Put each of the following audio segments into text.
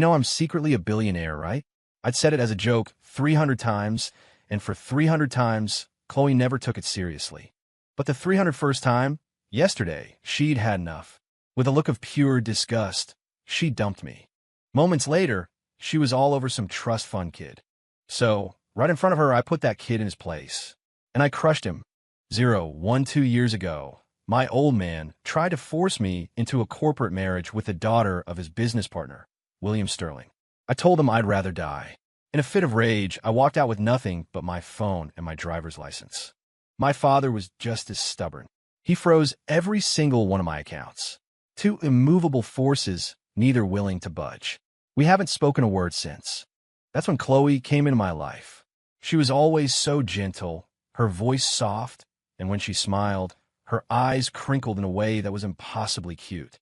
I'm secretly a billionaire, right? I'd said it as a joke 300 times, and for 300 times, Chloe never took it seriously. But the 301st time, yesterday, she'd had enough. With a look of pure disgust, she dumped me. Moments later, she was all over some trust fund kid. So, right in front of her, I put that kid in his place. And I crushed him. 2 years ago, my old man tried to force me into a corporate marriage with the daughter of his business partner, William Sterling. I told him I'd rather die. In a fit of rage, I walked out with nothing but my phone and my driver's license. My father was just as stubborn. He froze every single one of my accounts. Two immovable forces, neither willing to budge. We haven't spoken a word since. That's when Chloe came into my life. She was always so gentle, her voice soft, and when she smiled, her eyes crinkled in a way that was impossibly cute.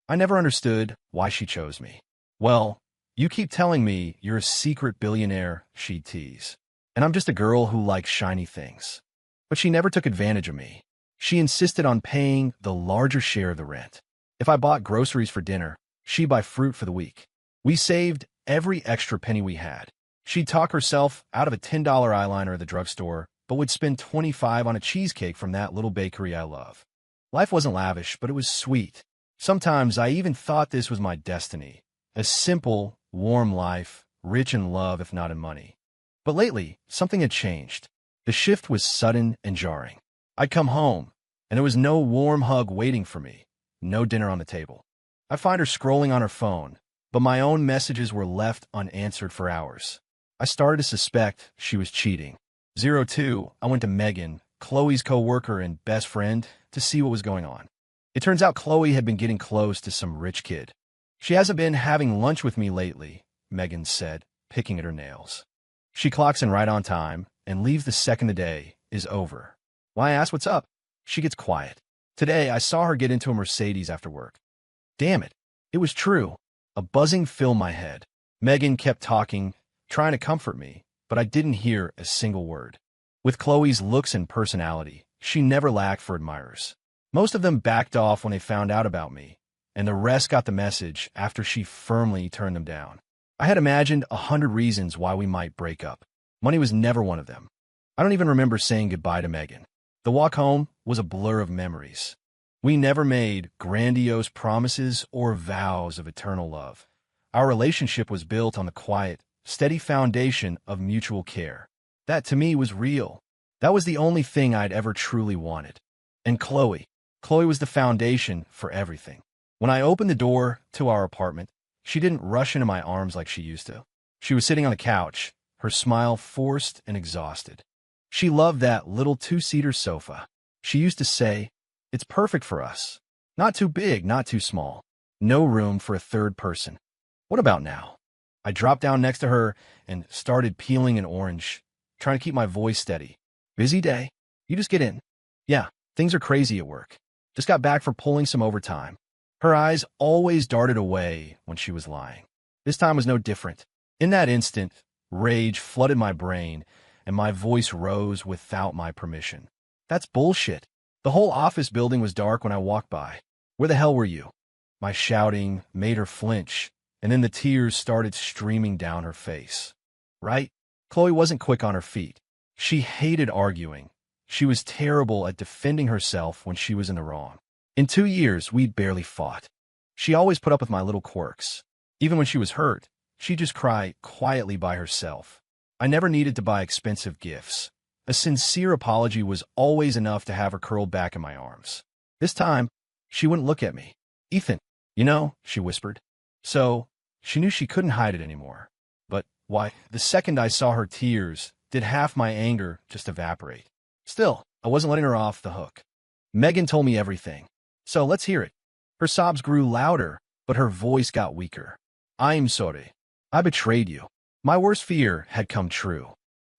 I never understood why she chose me. Well, you keep telling me you're a secret billionaire, she'd tease. And I'm just a girl who likes shiny things. But she never took advantage of me. She insisted on paying the larger share of the rent. If I bought groceries for dinner, she'd buy fruit for the week. We saved every extra penny we had. She'd talk herself out of a $10 eyeliner at the drugstore, but would spend $25 on a cheesecake from that little bakery I love. Life wasn't lavish, but it was sweet. Sometimes I even thought this was my destiny. A simple, warm life, rich in love if not in money. But lately, something had changed. The shift was sudden and jarring. I'd come home, and there was no warm hug waiting for me, no dinner on the table. I'd find her scrolling on her phone, but my own messages were left unanswered for hours. I started to suspect she was cheating. 02, I went to Megan, Chloe's co-worker and best friend, to see what was going on. It turns out Chloe had been getting close to some rich kid. She hasn't been having lunch with me lately, Megan said, picking at her nails. She clocks in right on time and leaves the second the day is over. When I ask what's up, she gets quiet. Today, I saw her get into a Mercedes after work. Damn it. It was true. A buzzing filled my head. Megan kept talking, trying to comfort me, but I didn't hear a single word. With Chloe's looks and personality, she never lacked for admirers. Most of them backed off when they found out about me, and the rest got the message after she firmly turned them down. I had imagined 100 reasons why we might break up. Money was never one of them. I don't even remember saying goodbye to Megan. The walk home was a blur of memories. We never made grandiose promises or vows of eternal love. Our relationship was built on the quiet, steady foundation of mutual care. That, to me, was real. That was the only thing I'd ever truly wanted. And Chloe was the foundation for everything. When I opened the door to our apartment, she didn't rush into my arms like she used to. She was sitting on the couch, her smile forced and exhausted. She loved that little two-seater sofa. She used to say, "It's perfect for us. Not too big, not too small. No room for a third person." What about now? I dropped down next to her and started peeling an orange, trying to keep my voice steady. "Busy day? You just get in." "Yeah, things are crazy at work. Just got back from pulling some overtime." Her eyes always darted away when she was lying. This time was no different. In that instant, rage flooded my brain, and my voice rose without my permission. "That's bullshit. The whole office building was dark when I walked by. Where the hell were you?" My shouting made her flinch, and then the tears started streaming down her face. Right? Chloe wasn't quick on her feet. She hated arguing. She was terrible at defending herself when she was in the wrong. In 2 years, we'd barely fought. She always put up with my little quirks. Even when she was hurt, she'd just cry quietly by herself. I never needed to buy expensive gifts. A sincere apology was always enough to have her curled back in my arms. This time, she wouldn't look at me. "Ethan, she whispered. So, she knew she couldn't hide it anymore. But, why, the second I saw her tears, did half my anger just evaporate. Still, I wasn't letting her off the hook. Megan told me everything. So, let's hear it. Her sobs grew louder, but her voice got weaker. "I'm sorry. I betrayed you. My worst fear had come true.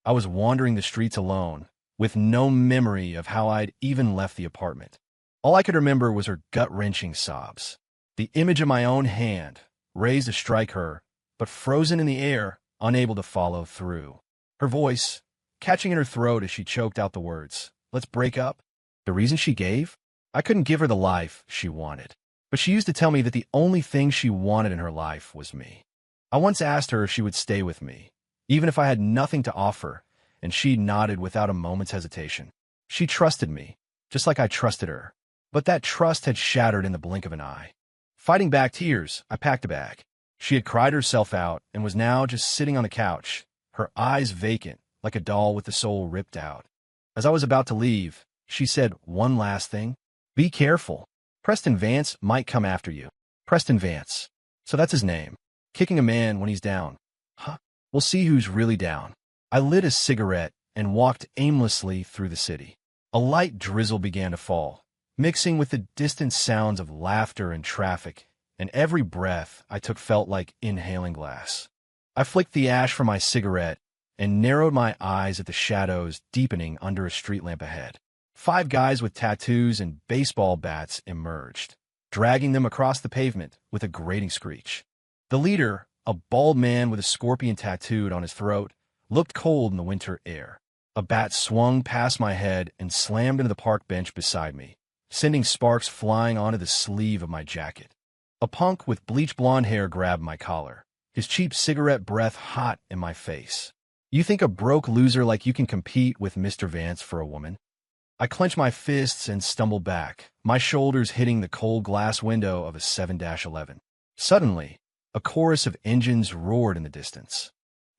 I was wandering the streets alone, with no memory of how I'd even left the apartment. All I could remember was her gut-wrenching sobs. The image of my own hand, raised to strike her, but frozen in the air, unable to follow through. Her voice, catching in her throat as she choked out the words, "Let's break up." The reason she gave? I couldn't give her the life she wanted. But she used to tell me that the only thing she wanted in her life was me. I once asked her if she would stay with me, even if I had nothing to offer, and she nodded without a moment's hesitation. She trusted me, just like I trusted her. But that trust had shattered in the blink of an eye. Fighting back tears, I packed a bag. She had cried herself out and was now just sitting on the couch, her eyes vacant, like a doll with the soul ripped out. As I was about to leave, she said one last thing. Be careful. Preston Vance might come after you. Preston Vance. So that's his name. Kicking a man when he's down. Huh? We'll see who's really down. I lit a cigarette and walked aimlessly through the city. A light drizzle began to fall, mixing with the distant sounds of laughter and traffic, and every breath I took felt like inhaling glass. I flicked the ash from my cigarette and narrowed my eyes at the shadows deepening under a street lamp ahead. 5 guys with tattoos and baseball bats emerged, dragging them across the pavement with a grating screech. The leader, a bald man with a scorpion tattooed on his throat, looked cold in the winter air. A bat swung past my head and slammed into the park bench beside me, sending sparks flying onto the sleeve of my jacket. A punk with bleach blonde hair grabbed my collar, his cheap cigarette breath hot in my face. You think a broke loser like you can compete with Mr. Vance for a woman? I clenched my fists and stumbled back, my shoulders hitting the cold glass window of a 7-11. Suddenly, a chorus of engines roared in the distance.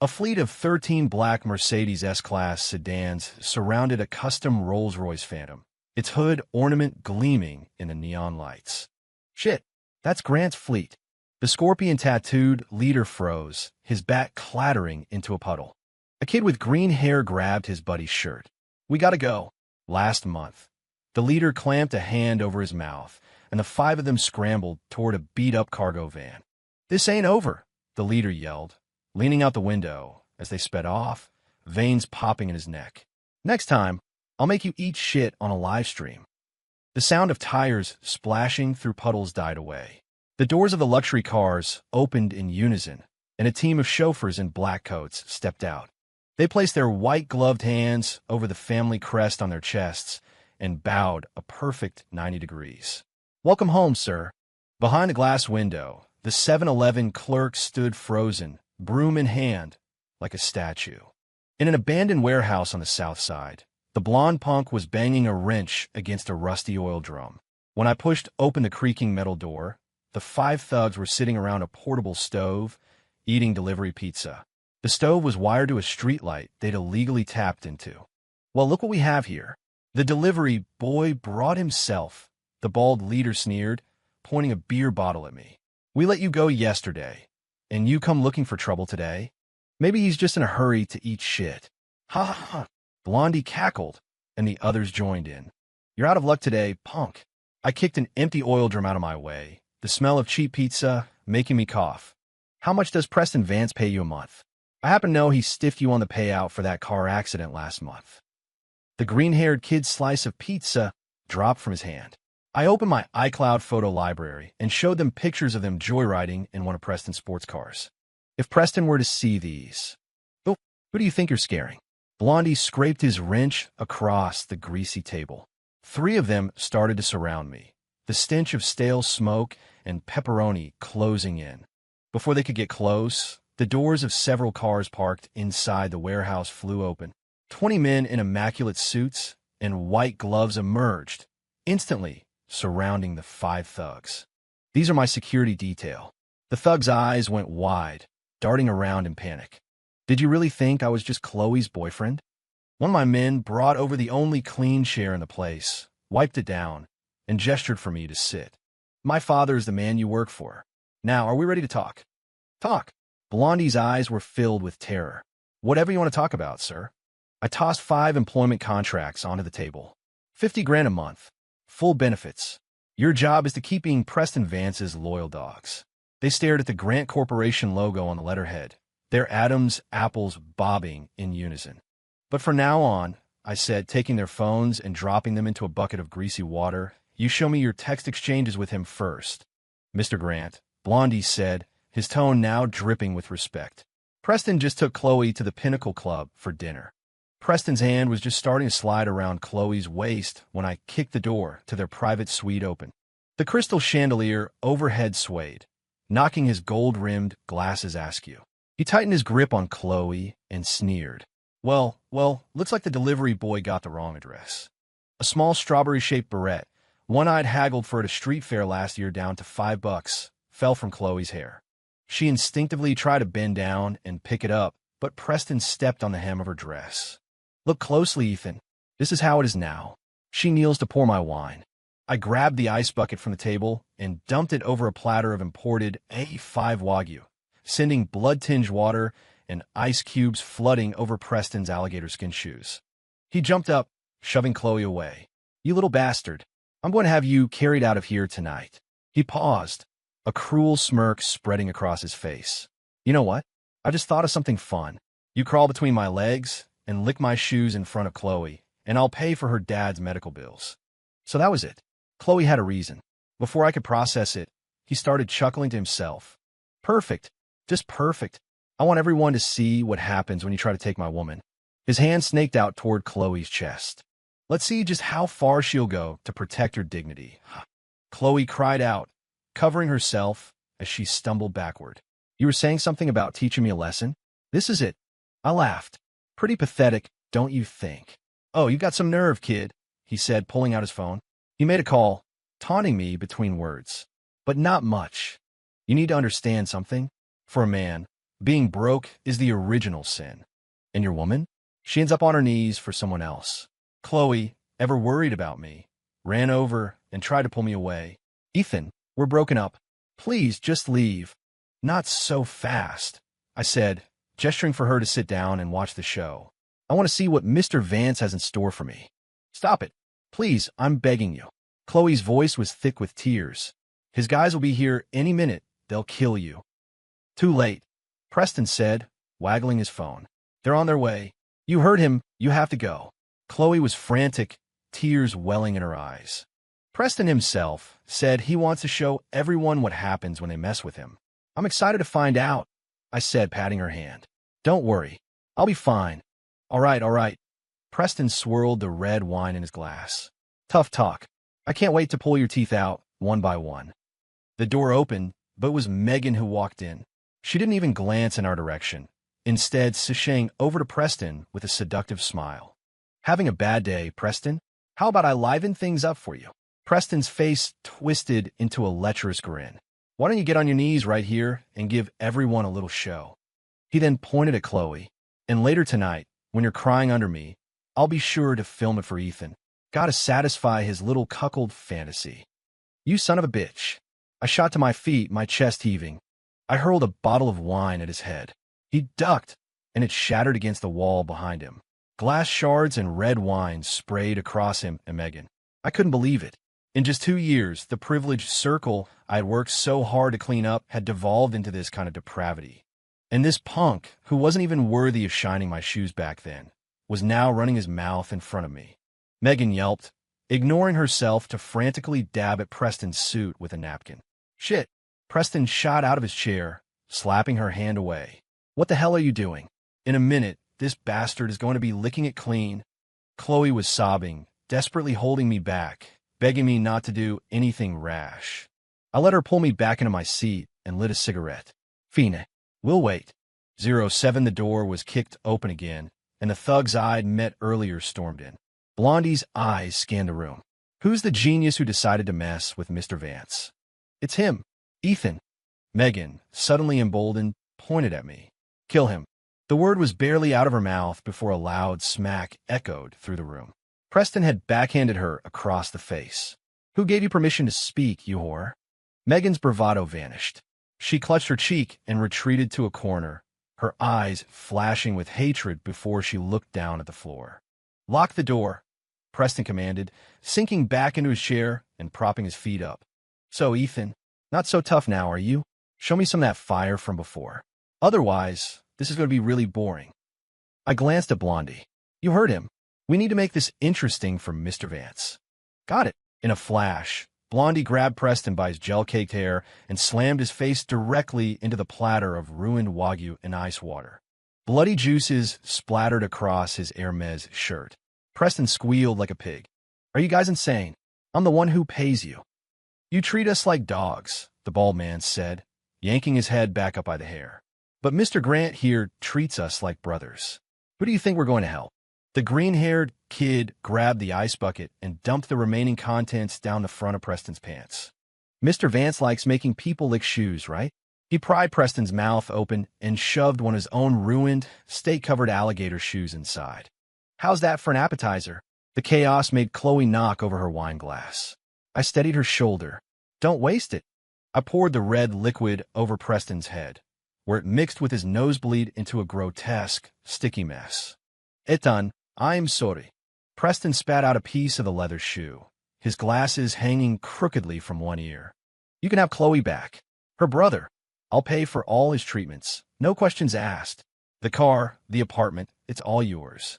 A fleet of 13 black Mercedes S-Class sedans surrounded a custom Rolls-Royce Phantom, its hood ornament gleaming in the neon lights. Shit, that's Grant's fleet. The scorpion-tattooed leader froze, his bat clattering into a puddle. A kid with green hair grabbed his buddy's shirt. We gotta go. Last month. The leader clamped a hand over his mouth, and the 5 of them scrambled toward a beat-up cargo van. This ain't over, the leader yelled, leaning out the window as they sped off, veins popping in his neck. Next time, I'll make you eat shit on a live stream. The sound of tires splashing through puddles died away. The doors of the luxury cars opened in unison, and a team of chauffeurs in black coats stepped out. They placed their white-gloved hands over the family crest on their chests and bowed a perfect 90 degrees. Welcome home, sir. Behind a glass window, the 7-Eleven clerk stood frozen, broom in hand, like a statue. In an abandoned warehouse on the south side, the blonde punk was banging a wrench against a rusty oil drum. When I pushed open the creaking metal door, the 5 thugs were sitting around a portable stove, eating delivery pizza. The stove was wired to a streetlight they'd illegally tapped into. Well, look what we have here. The delivery boy brought himself, the bald leader sneered, pointing a beer bottle at me. We let you go yesterday, and you come looking for trouble today? Maybe he's just in a hurry to eat shit. Ha ha ha. Blondie cackled, and the others joined in. You're out of luck today, punk. I kicked an empty oil drum out of my way, the smell of cheap pizza making me cough. How much does Preston Vance pay you a month? I happen to know he stiffed you on the payout for that car accident last month. The green-haired kid's slice of pizza dropped from his hand. I opened my iCloud photo library and showed them pictures of them joyriding in one of Preston's sports cars. If Preston were to see these... Oh, who do you think you're scaring? Blondie scraped his wrench across the greasy table. 3 of them started to surround me, the stench of stale smoke and pepperoni closing in. Before they could get close, the doors of several cars parked inside the warehouse flew open. 20 men in immaculate suits and white gloves emerged, instantly surrounding the 5 thugs. These are my security detail. The thug's eyes went wide, darting around in panic. Did you really think I was just Chloe's boyfriend? One of my men brought over the only clean chair in the place, wiped it down, and gestured for me to sit. My father is the man you work for. Now, are we ready to talk? Talk. Blondie's eyes were filled with terror. Whatever you want to talk about, sir. I tossed 5 employment contracts onto the table. 50 grand a month. Full benefits. Your job is to keep being Preston Vance's loyal dogs. They stared at the Grant Corporation logo on the letterhead, their Adam's apples bobbing in unison. But from now on, I said, taking their phones and dropping them into a bucket of greasy water, you show me your text exchanges with him first. Mr. Grant, Blondie said, his tone now dripping with respect. Preston just took Chloe to the Pinnacle Club for dinner. Preston's hand was just starting to slide around Chloe's waist when I kicked the door to their private suite open. The crystal chandelier overhead swayed, knocking his gold-rimmed glasses askew. He tightened his grip on Chloe and sneered. Well, looks like the delivery boy got the wrong address. A small strawberry-shaped barrette, one-eyed haggled for at a street fair last year down to $5, fell from Chloe's hair. She instinctively tried to bend down and pick it up, but Preston stepped on the hem of her dress. Look closely, Ethan. This is how it is now. She kneels to pour my wine. I grabbed the ice bucket from the table and dumped it over a platter of imported A5 Wagyu, sending blood-tinged water and ice cubes flooding over Preston's alligator skin shoes. He jumped up, shoving Chloe away. You little bastard. I'm going to have you carried out of here tonight. He paused, a cruel smirk spreading across his face. You know what? I just thought of something fun. You crawl between my legs and lick my shoes in front of Chloe, and I'll pay for her dad's medical bills. So that was it. Chloe had a reason. Before I could process it, he started chuckling to himself. Perfect. Just perfect. I want everyone to see what happens when you try to take my woman. His hand snaked out toward Chloe's chest. Let's see just how far she'll go to protect her dignity. Chloe cried out, covering herself as she stumbled backward. You were saying something about teaching me a lesson? This is it. I laughed. Pretty pathetic, don't you think? Oh, you got some nerve, kid, he said, pulling out his phone. He made a call, taunting me between words. But not much. You need to understand something. For a man, being broke is the original sin. And your woman? She ends up on her knees for someone else. Chloe, ever worried about me, ran over and tried to pull me away. Ethan, we're broken up. Please, just leave. Not so fast, I said, gesturing for her to sit down and watch the show. I want to see what Mr. Vance has in store for me. Stop it. Please, I'm begging you. Chloe's voice was thick with tears. His guys will be here any minute. They'll kill you. Too late, Preston said, waggling his phone. They're on their way. You heard him. You have to go. Chloe was frantic, tears welling in her eyes. Preston himself said he wants to show everyone what happens when they mess with him. I'm excited to find out, I said, patting her hand. Don't worry. I'll be fine. All right. Preston swirled the red wine in his glass. Tough talk. I can't wait to pull your teeth out, one by one. The door opened, but it was Megan who walked in. She didn't even glance in our direction, instead sashaying over to Preston with a seductive smile. Having a bad day, Preston? How about I liven things up for you? Preston's face twisted into a lecherous grin. Why don't you get on your knees right here and give everyone a little show? He then pointed at Chloe. And later tonight, when you're crying under me, I'll be sure to film it for Ethan. Gotta satisfy his little cuckold fantasy. You son of a bitch. I shot to my feet, my chest heaving. I hurled a bottle of wine at his head. He ducked, and it shattered against the wall behind him. Glass shards and red wine sprayed across him and Megan. I couldn't believe it. In just 2 years, the privileged circle I had worked so hard to clean up had devolved into this kind of depravity. And this punk, who wasn't even worthy of shining my shoes back then, was now running his mouth in front of me. Megan yelped, ignoring herself to frantically dab at Preston's suit with a napkin. Shit! Preston shot out of his chair, slapping her hand away. What the hell are you doing? In a minute, this bastard is going to be licking it clean. Chloe was sobbing, desperately holding me back, begging me not to do anything rash. I let her pull me back into my seat and lit a cigarette. Fine. We'll wait. 07 The door was kicked open again, and the thugs I'd met earlier stormed in. Blondie's eyes scanned the room. Who's the genius who decided to mess with Mr. Vance? It's him. Ethan. Megan, suddenly emboldened, pointed at me. Kill him. The word was barely out of her mouth before a loud smack echoed through the room. Preston had backhanded her across the face. Who gave you permission to speak, you whore? Megan's bravado vanished. She clutched her cheek and retreated to a corner, her eyes flashing with hatred before she looked down at the floor. Lock the door, Preston commanded, sinking back into his chair and propping his feet up. So, Ethan, not so tough now, are you? Show me some of that fire from before. Otherwise, this is going to be really boring. I glanced at Blondie. You heard him. We need to make this interesting for Mr. Vance. Got it. In a flash, Blondie grabbed Preston by his gel-caked hair and slammed his face directly into the platter of ruined Wagyu and ice water. Bloody juices splattered across his Hermes shirt. Preston squealed like a pig. Are you guys insane? I'm the one who pays you. You treat us like dogs, the bald man said, yanking his head back up by the hair. But Mr. Grant here treats us like brothers. Who do you think we're going to help? The green-haired kid grabbed the ice bucket and dumped the remaining contents down the front of Preston's pants. Mr. Vance likes making people lick shoes, right? He pried Preston's mouth open and shoved one of his own ruined, steak-covered alligator shoes inside. How's that for an appetizer? The chaos made Chloe knock over her wine glass. I steadied her shoulder. Don't waste it. I poured the red liquid over Preston's head, where it mixed with his nosebleed into a grotesque, sticky mess. Etan, I'm sorry. Preston spat out a piece of the leather shoe, his glasses hanging crookedly from one ear. You can have Chloe back. Her brother. I'll pay for all his treatments. No questions asked. The car, the apartment, it's all yours.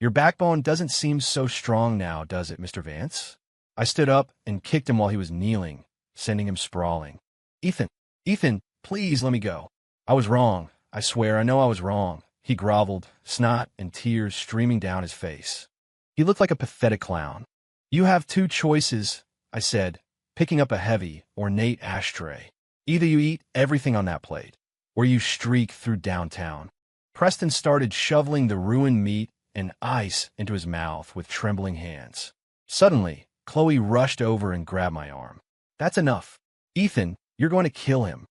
Your backbone doesn't seem so strong now, does it, Mr. Vance? I stood up and kicked him while he was kneeling, sending him sprawling. Ethan, please let me go. I was wrong. I swear, I know I was wrong. He groveled, snot and tears streaming down his face. He looked like a pathetic clown. You have two choices, I said, picking up a heavy, ornate ashtray. Either you eat everything on that plate, or you streak through downtown. Preston started shoveling the ruined meat and ice into his mouth with trembling hands. Suddenly, Chloe rushed over and grabbed my arm. That's enough. Ethan, you're going to kill him.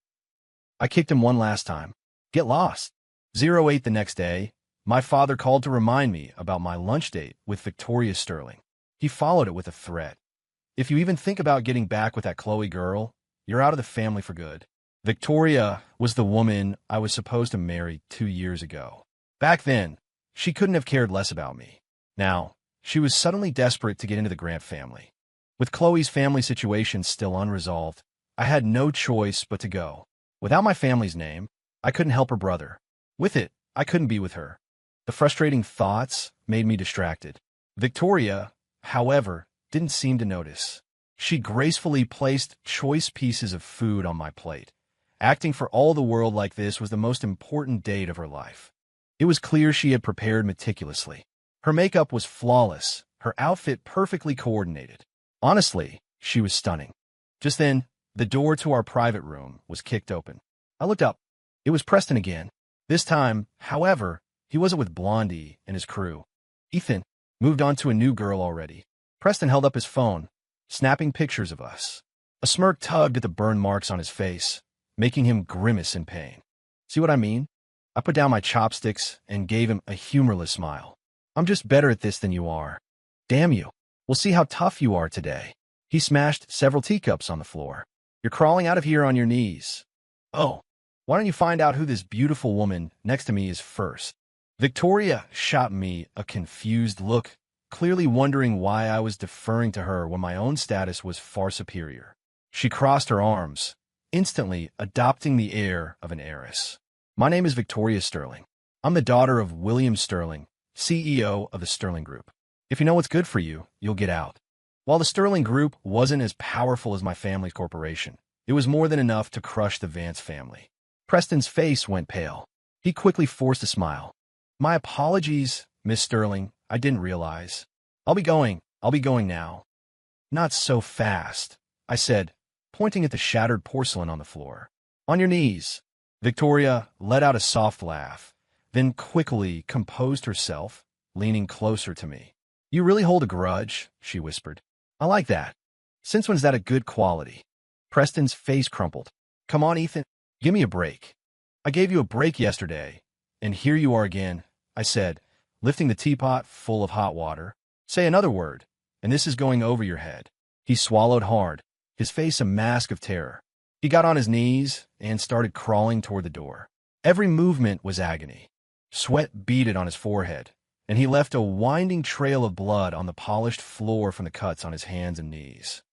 I kicked him one last time. Get lost. 08 the next day, my father called to remind me about my lunch date with Victoria Sterling. He followed it with a threat. If you even think about getting back with that Chloe girl, you're out of the family for good. Victoria was the woman I was supposed to marry 2 years ago. Back then, she couldn't have cared less about me. Now, she was suddenly desperate to get into the Grant family. With Chloe's family situation still unresolved, I had no choice but to go. Without my family's name, I couldn't help her brother. With it, I couldn't be with her. The frustrating thoughts made me distracted. Victoria, however, didn't seem to notice. She gracefully placed choice pieces of food on my plate, acting for all the world like this was the most important date of her life. It was clear she had prepared meticulously. Her makeup was flawless, her outfit perfectly coordinated. Honestly, she was stunning. Just then, the door to our private room was kicked open. I looked up. It was Preston again. This time, however, he wasn't with Blondie and his crew. Ethan moved on to a new girl already. Preston held up his phone, snapping pictures of us. A smirk tugged at the burn marks on his face, making him grimace in pain. See what I mean? I put down my chopsticks and gave him a humorless smile. I'm just better at this than you are. Damn you. We'll see how tough you are today. He smashed several teacups on the floor. You're crawling out of here on your knees. Oh, why don't you find out who this beautiful woman next to me is first? Victoria shot me a confused look, clearly wondering why I was deferring to her when my own status was far superior. She crossed her arms, instantly adopting the air of an heiress. My name is Victoria Sterling. I'm the daughter of William Sterling, CEO of the Sterling Group. If you know what's good for you, you'll get out. While the Sterling Group wasn't as powerful as my family's corporation, it was more than enough to crush the Vance family. Preston's face went pale. He quickly forced a smile. My apologies, Miss Sterling. I didn't realize. I'll be going now. Not so fast, I said, pointing at the shattered porcelain on the floor. On your knees. Victoria let out a soft laugh, then quickly composed herself, leaning closer to me. You really hold a grudge, she whispered. I like that. Since when's that a good quality? Preston's face crumpled. Come on, Ethan. Give me a break. I gave you a break yesterday, and here you are again, I said, lifting the teapot full of hot water. Say another word, and this is going over your head. He swallowed hard, his face a mask of terror. He got on his knees and started crawling toward the door. Every movement was agony. Sweat beaded on his forehead, and he left a winding trail of blood on the polished floor from the cuts on his hands and knees.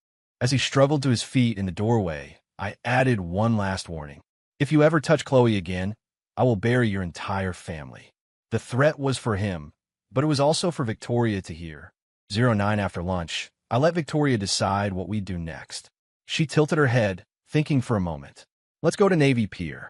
As he struggled to his feet in the doorway, I added one last warning. If you ever touch Chloe again, I will bury your entire family. The threat was for him, but it was also for Victoria to hear. 09 after lunch, I let Victoria decide what we'd do next. She tilted her head, thinking for a moment. Let's go to Navy Pier.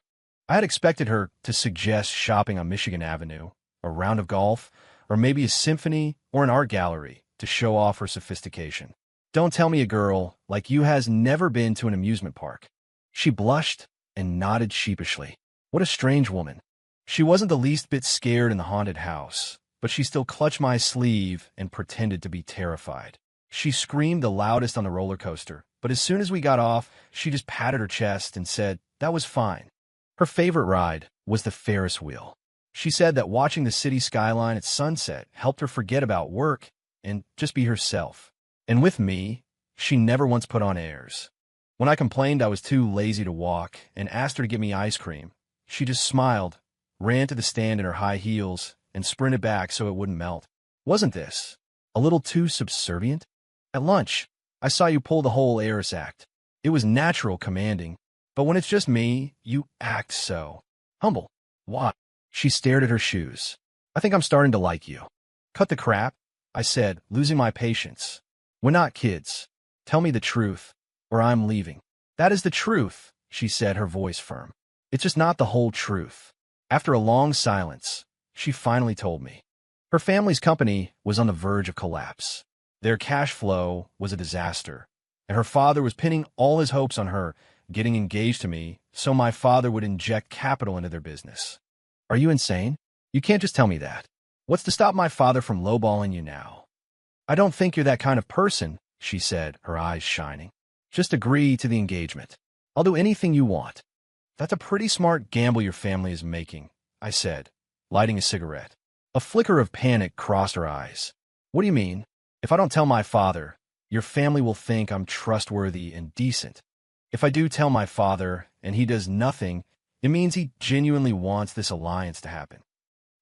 I had expected her to suggest shopping on Michigan Avenue, a round of golf, or maybe a symphony or an art gallery to show off her sophistication. Don't tell me a girl like you has never been to an amusement park. She blushed, and nodded sheepishly. What a strange woman. She wasn't the least bit scared in the haunted house, but she still clutched my sleeve and pretended to be terrified. She screamed the loudest on the roller coaster, but as soon as we got off, she just patted her chest and said that was fine. Her favorite ride was the Ferris wheel. She said that watching the city skyline at sunset helped her forget about work and just be herself. And with me, she never once put on airs. When I complained I was too lazy to walk and asked her to get me ice cream, she just smiled, ran to the stand in her high heels, and sprinted back so it wouldn't melt. Wasn't this a little too subservient? At lunch, I saw you pull the whole heiress act. It was natural commanding, but when it's just me, you act so humble. Why? She stared at her shoes. I think I'm starting to like you. Cut the crap, I said, losing my patience. We're not kids. Tell me the truth, or I'm leaving. That is the truth, she said, her voice firm. It's just not the whole truth. After a long silence, she finally told me. Her family's company was on the verge of collapse. Their cash flow was a disaster, and her father was pinning all his hopes on her getting engaged to me so my father would inject capital into their business. Are you insane? You can't just tell me that. What's to stop my father from lowballing you now? I don't think you're that kind of person, she said, her eyes shining. Just agree to the engagement. I'll do anything you want. That's a pretty smart gamble your family is making, I said, lighting a cigarette. A flicker of panic crossed her eyes. What do you mean? If I don't tell my father, your family will think I'm trustworthy and decent. If I do tell my father and he does nothing, it means he genuinely wants this alliance to happen.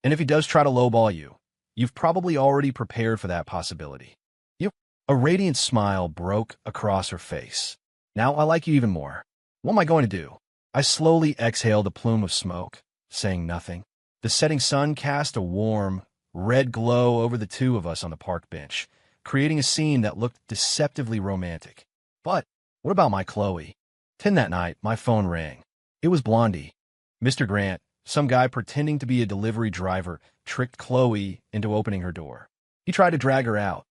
And if he does try to lowball you, you've probably already prepared for that possibility. A radiant smile broke across her face. Now I like you even more. What am I going to do? I slowly exhaled a plume of smoke, saying nothing. The setting sun cast a warm, red glow over the two of us on the park bench, creating a scene that looked deceptively romantic. But what about my Chloe? 10 that night, my phone rang. It was Blondie. Mr. Grant, some guy pretending to be a delivery driver, tricked Chloe into opening her door. He tried to drag her out.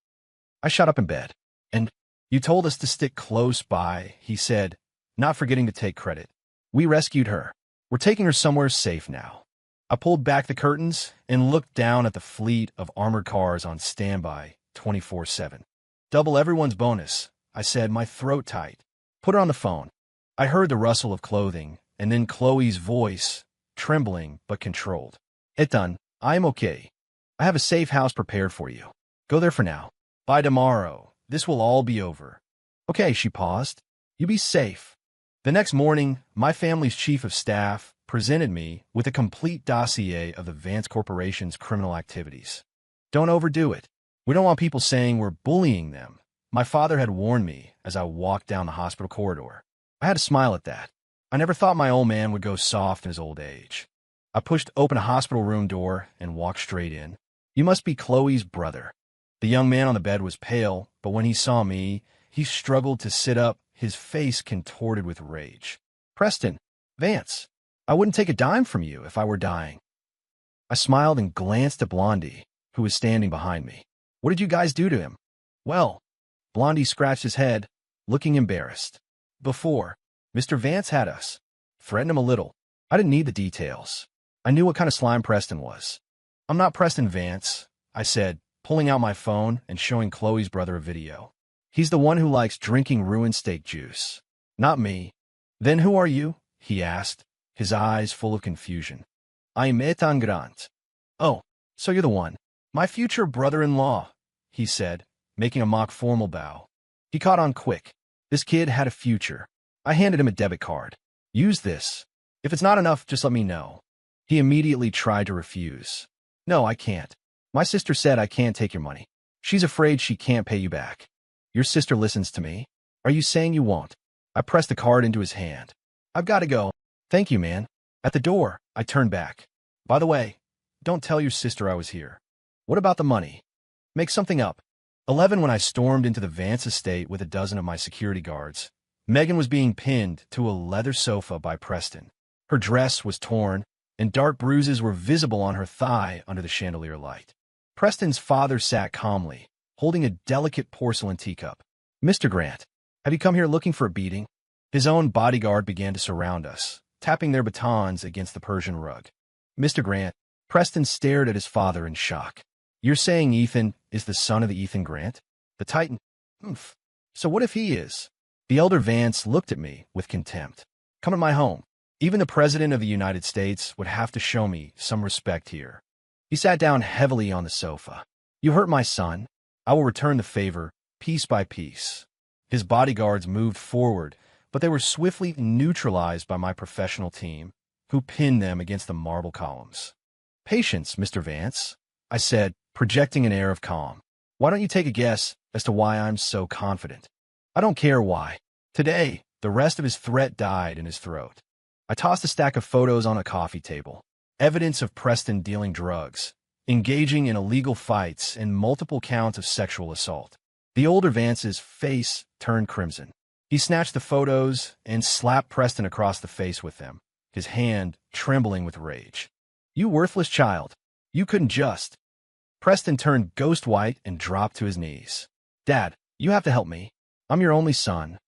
I shot up in bed. And you told us to stick close by, he said, not forgetting to take credit. We rescued her. We're taking her somewhere safe now. I pulled back the curtains and looked down at the fleet of armored cars on standby 24/7. Double everyone's bonus, I said, my throat tight. Put her on the phone. I heard the rustle of clothing, and then Chloe's voice, trembling but controlled. Etan, I am okay. I have a safe house prepared for you. Go there for now. By tomorrow, this will all be over. Okay, she paused. You be safe. The next morning, my family's chief of staff presented me with a complete dossier of the Vance Corporation's criminal activities. Don't overdo it. We don't want people saying we're bullying them. My father had warned me as I walked down the hospital corridor. I had to smile at that. I never thought my old man would go soft in his old age. I pushed open a hospital room door and walked straight in. You must be Chloe's brother. The young man on the bed was pale, but when he saw me, he struggled to sit up, his face contorted with rage. Preston, Vance, I wouldn't take a dime from you if I were dying. I smiled and glanced at Blondie, who was standing behind me. What did you guys do to him? Well, Blondie scratched his head, looking embarrassed. Before, Mr. Vance had us. Threatened him a little. I didn't need the details. I knew what kind of slime Preston was. I'm not Preston Vance, I said, pulling out my phone and showing Chloe's brother a video. He's the one who likes drinking ruined steak juice. Not me. Then who are you? He asked, his eyes full of confusion. I'm Etan Grant. Oh, so you're the one. My future brother-in-law, he said, making a mock formal bow. He caught on quick. This kid had a future. I handed him a debit card. Use this. If it's not enough, just let me know. He immediately tried to refuse. No, I can't. My sister said I can't take your money. She's afraid she can't pay you back. Your sister listens to me. Are you saying you won't? I pressed the card into his hand. I've got to go. Thank you, man. At the door, I turned back. By the way, don't tell your sister I was here. What about the money? Make something up. 11 when I stormed into the Vance estate with a dozen of my security guards. Megan was being pinned to a leather sofa by Preston. Her dress was torn, and dark bruises were visible on her thigh under the chandelier light. Preston's father sat calmly, holding a delicate porcelain teacup. Mr. Grant, have you come here looking for a beating? His own bodyguard began to surround us, tapping their batons against the Persian rug. Mr. Grant, Preston stared at his father in shock. You're saying Ethan is the son of the Ethan Grant? The Titan? Oomph. So what if he is? The elder Vance looked at me with contempt. Come to my home. Even the President of the United States would have to show me some respect here. He sat down heavily on the sofa. You hurt my son. I will return the favor, piece by piece. His bodyguards moved forward, but they were swiftly neutralized by my professional team, who pinned them against the marble columns. Patience, Mr. Vance, I said, projecting an air of calm. Why don't you take a guess as to why I'm so confident? I don't care why. Today, the rest of his threat died in his throat. I tossed a stack of photos on a coffee table. Evidence of Preston dealing drugs, engaging in illegal fights, and multiple counts of sexual assault. The older Vance's face turned crimson. He snatched the photos and slapped Preston across the face with them, his hand trembling with rage. You worthless child. You couldn't just. Preston turned ghost white and dropped to his knees. Dad, you have to help me. I'm your only son.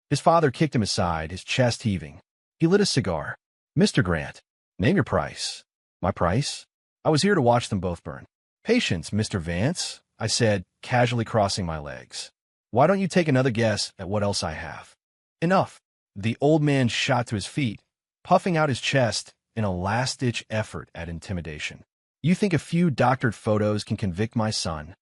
His father kicked him aside, his chest heaving. He lit a cigar. Mr. Grant, name your price. My price? I was here to watch them both burn. Patience, Mr. Vance, I said, casually crossing my legs. Why don't you take another guess at what else I have? Enough. The old man shot to his feet, puffing out his chest in a last-ditch effort at intimidation. You think a few doctored photos can convict my son?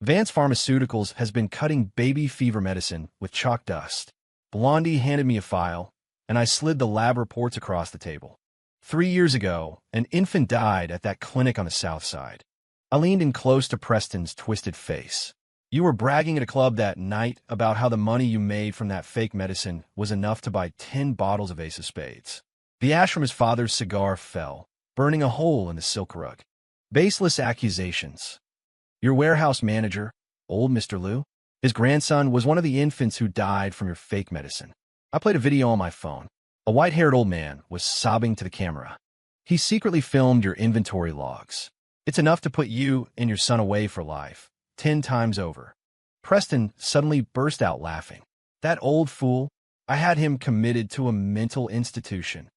Vance Pharmaceuticals has been cutting baby fever medicine with chalk dust. Blondie handed me a file, and I slid the lab reports across the table. 3 years ago, an infant died at that clinic on the south side. I leaned in close to Preston's twisted face. You were bragging at a club that night about how the money you made from that fake medicine was enough to buy 10 bottles of Ace of Spades. The ash from his father's cigar fell, burning a hole in the silk rug. Baseless accusations. Your warehouse manager, old Mr. Liu, his grandson was one of the infants who died from your fake medicine. I played a video on my phone. A white-haired old man was sobbing to the camera. He secretly filmed your inventory logs. It's enough to put you and your son away for life, 10 times over. Preston suddenly burst out laughing. That old fool, I had him committed to a mental institution.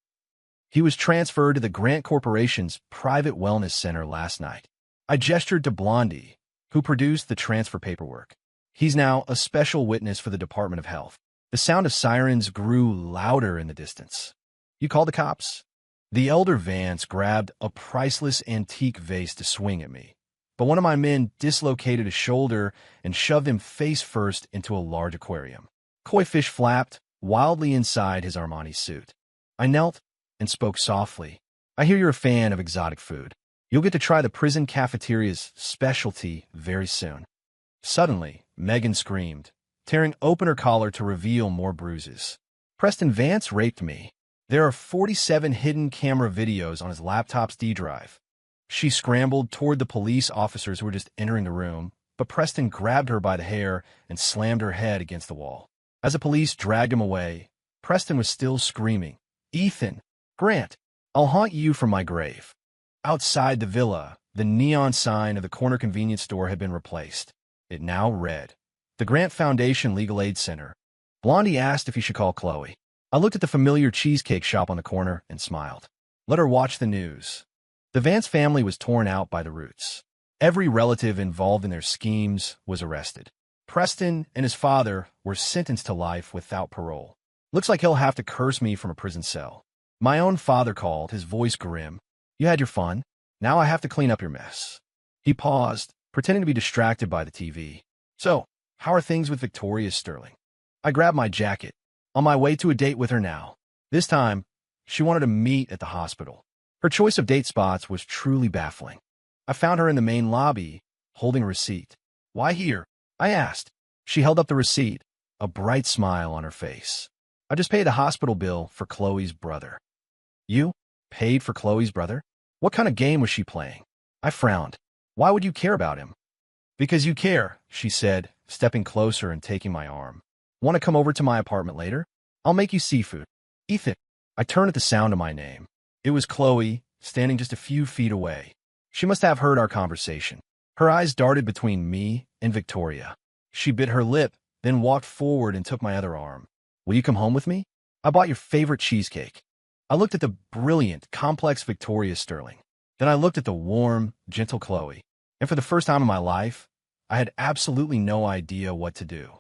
He was transferred to the Grant Corporation's private wellness center last night. I gestured to Blondie, who produced the transfer paperwork. He's now a special witness for the Department of Health. The sound of sirens grew louder in the distance. You called the cops? The elder Vance grabbed a priceless antique vase to swing at me, but one of my men dislocated his shoulder and shoved him face first into a large aquarium. Koi fish flapped wildly inside his Armani suit. I knelt and spoke softly. I hear you're a fan of exotic food. You'll get to try the prison cafeteria's specialty very soon. Suddenly, Megan screamed, tearing open her collar to reveal more bruises. Preston Vance raped me. There are 47 hidden camera videos on his laptop's D drive. She scrambled toward the police officers who were just entering the room, but Preston grabbed her by the hair and slammed her head against the wall. As the police dragged him away, Preston was still screaming, Ethan, Grant, I'll haunt you from my grave. Outside the villa, the neon sign of the corner convenience store had been replaced. It now read, The Grant Foundation Legal Aid Center. Blondie asked if he should call Chloe. I looked at the familiar cheesecake shop on the corner and smiled. Let her watch the news. The Vance family was torn out by the roots. Every relative involved in their schemes was arrested. Preston and his father were sentenced to life without parole. Looks like he'll have to curse me from a prison cell. My own father called, his voice grim. You had your fun. Now I have to clean up your mess. He paused, pretending to be distracted by the TV. So, how are things with Victoria Sterling? I grabbed my jacket. On my way to a date with her now. This time, she wanted to meet at the hospital. Her choice of date spots was truly baffling. I found her in the main lobby, holding a receipt. Why here? I asked. She held up the receipt, a bright smile on her face. I just paid the hospital bill for Chloe's brother. You? Paid for Chloe's brother? What kind of game was she playing? I frowned. Why would you care about him? Because you care, she said, stepping closer and taking my arm. Want to come over to my apartment later? I'll make you seafood. Ethan. I turned at the sound of my name. It was Chloe, standing just a few feet away. She must have heard our conversation. Her eyes darted between me and Victoria. She bit her lip, then walked forward and took my other arm. Will you come home with me? I bought your favorite cheesecake. I looked at the brilliant, complex Victoria Sterling. Then I looked at the warm, gentle Chloe. And for the first time in my life, I had absolutely no idea what to do.